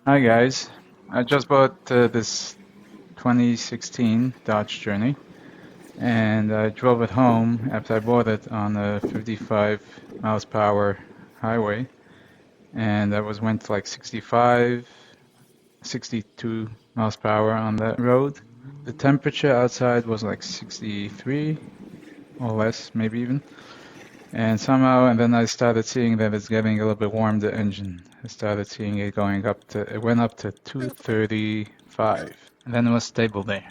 Hi guys, I just bought this 2016 Dodge Journey and I drove it home after I bought it on a 55 miles per hour highway, and I went like 65, 62 miles per hour on that road. The temperature outside was like 63 or less, maybe even. And then I started seeing that it's getting a little bit warm, the engine. I started seeing it it went up to 235, and then it was stable there.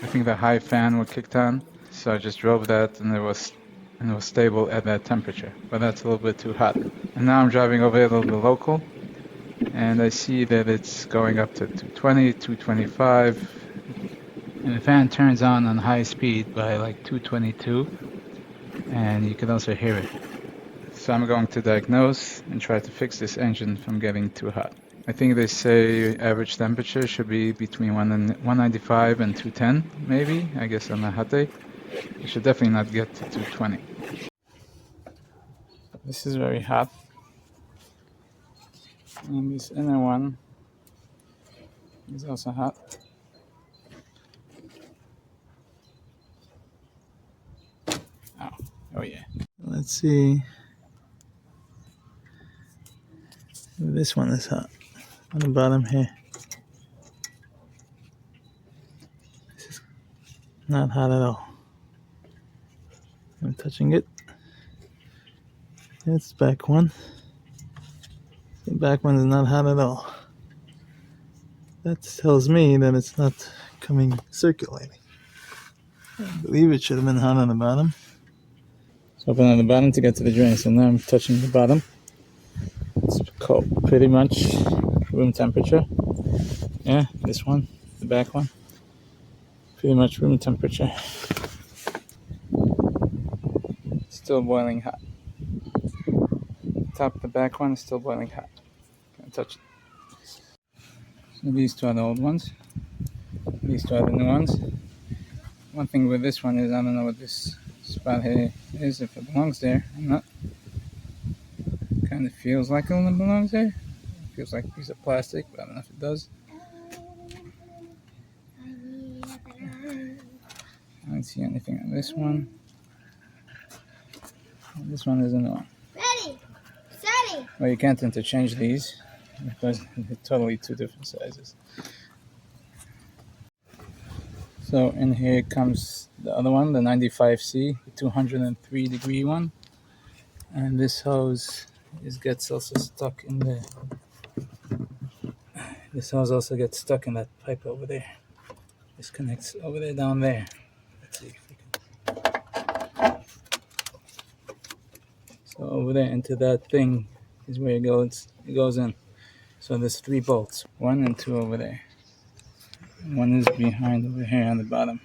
I think the high fan was kicked on, so I just drove that, and it was stable at that temperature. But that's a little bit too hot. And now I'm driving over here a little bit local, and I see that it's going up to 220, 225, and the fan turns on high speed by like 222, and you can also hear it. So I'm going to diagnose and try to fix this engine from getting too hot. I think they say average temperature should be between 195 and 210, maybe, I guess on a hot day. It should definitely not get to 220. This is very hot. And this inner one is also hot. Oh, oh yeah. Let's see. This one is hot on the bottom here. This is not hot at all. I'm touching it. It's the back one. The back one is not hot at all. That tells me that it's not circulating. I believe it should have been hot on the bottom. So open on the bottom to get to the drain. So now I'm touching the bottom. It's cold, pretty much room temperature. Yeah, this one, the back one, pretty much room temperature. Still boiling hot. Top of the back one is still boiling hot. Can't touch it. So these two are the old ones. These two are the new ones. One thing with this one is I don't know what this spot here is, if it belongs there or not. Kind of feels like it belongs there. It feels like a piece of plastic, but I don't know if it does. I don't see anything on this one. And this one is a new one. Ready, steady. Well, you can't interchange these because they're totally two different sizes. So in here comes the other one, the 95C, the 203 degree one. And this hose gets also stuck in the. This hose also gets stuck in that pipe over there. This connects over there, down there. Let's see if we can. So over there into that thing is where it goes. It goes in. So there's 3 bolts, 1 and 2 over there. And 1 is behind over here on the bottom,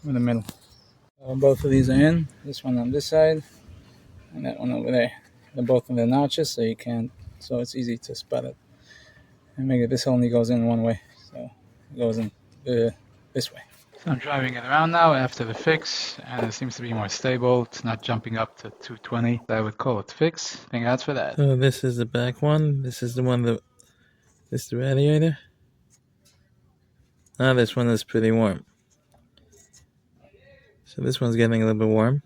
in the middle. Both of these are in. This one on this side, and that one over there. They're both in the notches, so you can't. So it's easy to spot it. And maybe this only goes in one way, so it goes in this way. So I'm driving it around now after the fix, and it seems to be more stable. It's not jumping up to 220. I would call it fix. Thank God for that. So this is the back one. This is the one that. This is the radiator. Ah, this one is pretty warm. So this one's getting a little bit warm.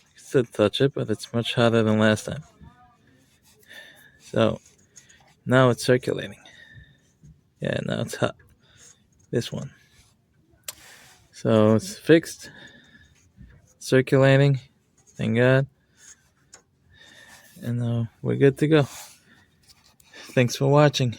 You can still touch it, but it's much hotter than last time. So now it's circulating. Yeah, now it's hot. This one. So it's fixed. Circulating. Thank God. And we're good to go. Thanks for watching.